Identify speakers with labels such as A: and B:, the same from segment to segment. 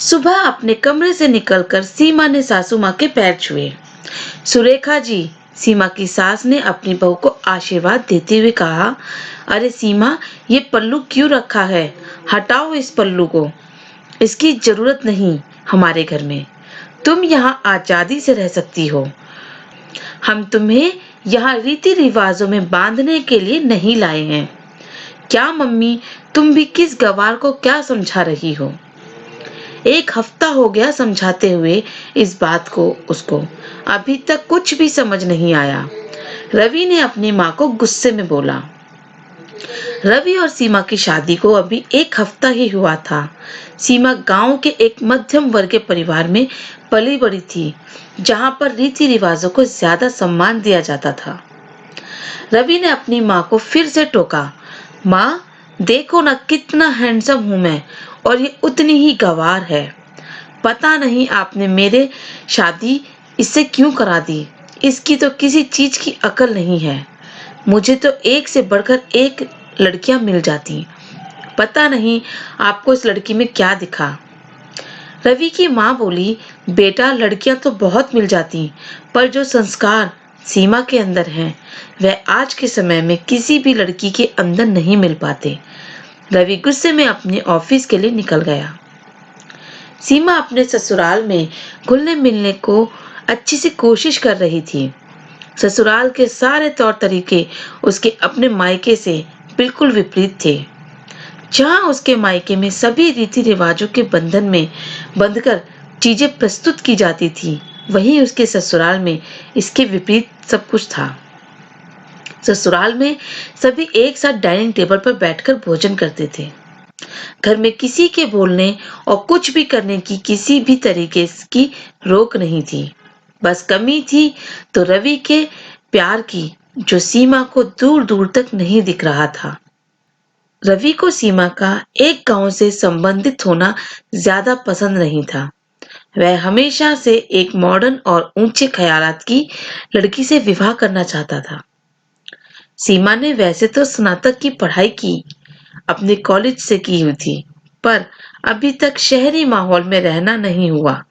A: सुबह अपने कमरे से निकलकर सीमा ने सासू माँ के पैर छुए। सुरेखा जी, सीमा की सास ने अपनी बहू को आशीर्वाद देते हुए कहा, अरे सीमा, ये पल्लू क्यों रखा है? हटाओ इस पल्लू को। इसकी जरूरत नहीं हमारे घर में। तुम यहाँ आजादी से रह सकती हो। हम तुम्हें यहाँ रीति रिवाजों में बांधने के लिए नहीं लाए हैं। क्या मम्मी, तुम भी किस गवार को क्या समझा रही हो? एक हफ्ता हो गया समझाते हुए इस बात को उसको, अभी तक कुछ भी समझ नहीं आया। रवि ने अपनी माँ को गुस्से में बोला। रवि और सीमा की शादी को अभी एक हफ्ता ही हुआ था। सीमा गांव के एक मध्यम वर्ग के परिवार में पली बड़ी थी, जहां पर रीति रिवाजों को ज्यादा सम्मान दिया जाता था। रवि ने अपनी माँ को फिर से टोका, माँ, देखो ना कितना हैंडसम हूं मैं, और ये उतनी ही गंवार है। पता नहीं आपने मेरे शादी इससे क्यों करा दी। इसकी तो किसी चीज की अकल नहीं है। मुझे तो एक से बढ़कर एक लड़कियां मिल जाती। पता नहीं आपको इस लड़की में क्या दिखा। रवि की माँ बोली, बेटा, लड़कियां तो बहुत मिल जाती, पर जो संस्कार सीमा के अंदर हैं, वह आज के समय में किसी भी लड़की के अंदर नहीं मिल पाते। रवि गुस्से में अपने ऑफिस के लिए निकल गया। सीमा अपने ससुराल में घुलने मिलने को अच्छी सी कोशिश कर रही थी। ससुराल के सारे तौर तरीके उसके अपने मायके से बिल्कुल विपरीत थे। जहां उसके मायके में सभी रीति रिवाजों के बंधन में बंधकर चीजें प्रस्तुत की जाती थी, वहीं उसके ससुराल में इसके विपरीत सब कुछ था। ससुराल में सभी एक साथ डाइनिंग टेबल पर बैठकर भोजन करते थे। घर में किसी के बोलने और कुछ भी करने की किसी भी तरीके की रोक नहीं थी। बस कमी थी तो रवि के प्यार की, जो सीमा को दूर दूर तक नहीं दिख रहा था। रवि को सीमा का एक गांव से संबंधित होना ज्यादा पसंद नहीं था। वह हमेशा से एक मॉडर्न और ऊंचे ख्यालात की लड़की से विवाह करना चाहता था। सीमा ने वैसे तो स्नातक की पढ़ाई की अपने कॉलेज से की हुई थी, पर अभी तक शहरी माहौल में रहना नहीं हुआ।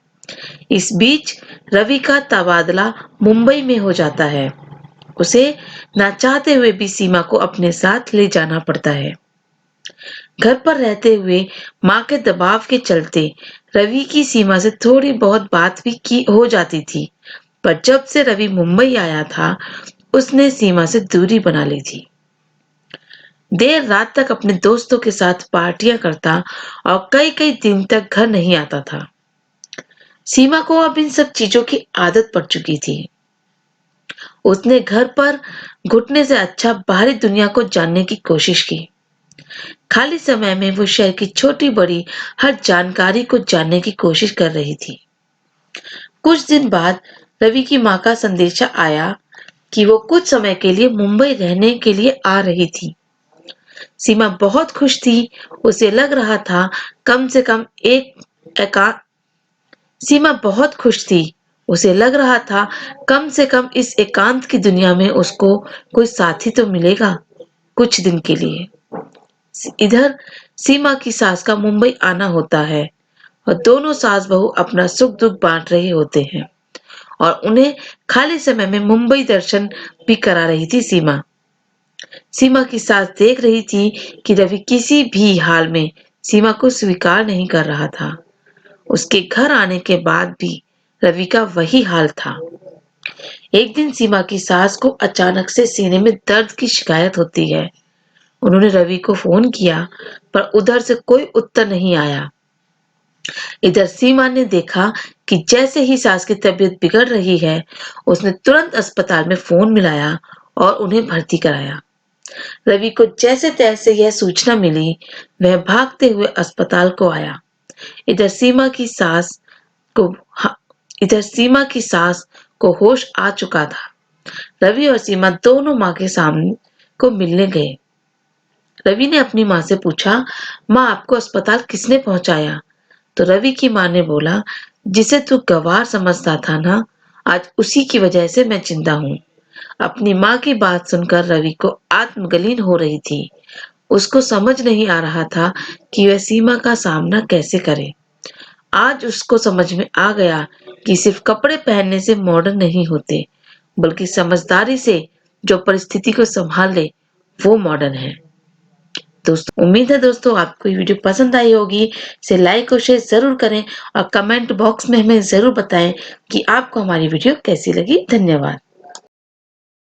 A: इस बीच रवि का तबादला मुंबई में हो जाता है। उसे ना चाहते हुए भी सीमा को अपने साथ ले जाना पड़ता है। घर पर रहते हुए माँ के दबाव के चलते रवि की सीमा से थोड़ी बहुत बात भी की हो जाती थी, पर जब से रवि मुंबई आया था, उसने सीमा से दूरी बना ली थी। देर रात तक अपने दोस्तों के साथ पार्टियां करता और कई कई दिन तक घर नहीं आता था। सीमा को अब इन सब चीजों की आदत पड़ चुकी थी। उसने घर पर घुटने से अच्छा बाहरी दुनिया को जानने की कोशिश की। खाली समय में वो शहर की छोटी बड़ी हर जानकारी को जानने की कोशिश कर रही थी। कुछ दिन बाद रवि की माँ का संदेशा आया कि वो कुछ समय के लिए मुंबई रहने के लिए आ रही थी। सीमा बहुत खुश थी। उसे लग रहा था कम से कम एक एका सीमा बहुत खुश थी। उसे लग रहा था कम से कम इस एकांत की दुनिया में उसको कोई साथी तो मिलेगा कुछ दिन के लिए। इधर सीमा की सास का मुंबई आना होता है और दोनों सास बहू अपना सुख दुख बांट रहे होते हैं, और उन्हें खाली समय में मुंबई दर्शन भी करा रही थी सीमा। सीमा की सास देख रही थी कि रवि किसी भी हाल में सीमा को स्वीकार नहीं कर रहा था। उसके घर आने के बाद भी रवि का वही हाल था। एक दिन सीमा की सास को अचानक से सीने में दर्द की शिकायत होती है। उन्होंने रवि को फोन किया, पर उधर से कोई उत्तर नहीं आया। इधर सीमा ने देखा कि जैसे ही सास की तबीयत बिगड़ रही है, उसने तुरंत अस्पताल में फोन मिलाया और उन्हें भर्ती कराया। रवि को जैसे तैसे यह सूचना मिली, वह भागते हुए अस्पताल को आया। इधर सीमा की सास को इधर सीमा की सास को होश आ चुका था। रवि और सीमा दोनों माँ के सामने को मिलने गए। रवि ने अपनी माँ से पूछा, माँ, आपको अस्पताल किसने पहुंचाया? तो रवि की माँ ने बोला, जिसे तू गंवार समझता था ना, आज उसी की वजह से मैं जिंदा हूँ। अपनी माँ की बात सुनकर रवि को आत्मगलीन हो रही थी। उसको समझ नहीं आ रहा था कि वह सीमा का सामना कैसे करे। आज उसको समझ में आ गया कि सिर्फ कपड़े पहनने से मॉडर्न नहीं होते, बल्कि समझदारी से जो परिस्थिति को संभाल ले वो मॉडर्न है। दोस्तों, उम्मीद है दोस्तों आपको ये वीडियो पसंद आई होगी। इसे लाइक और शेयर जरूर करें और कमेंट बॉक्स में हमें जरूर बताएं कि आपको हमारी वीडियो कैसी लगी। धन्यवाद।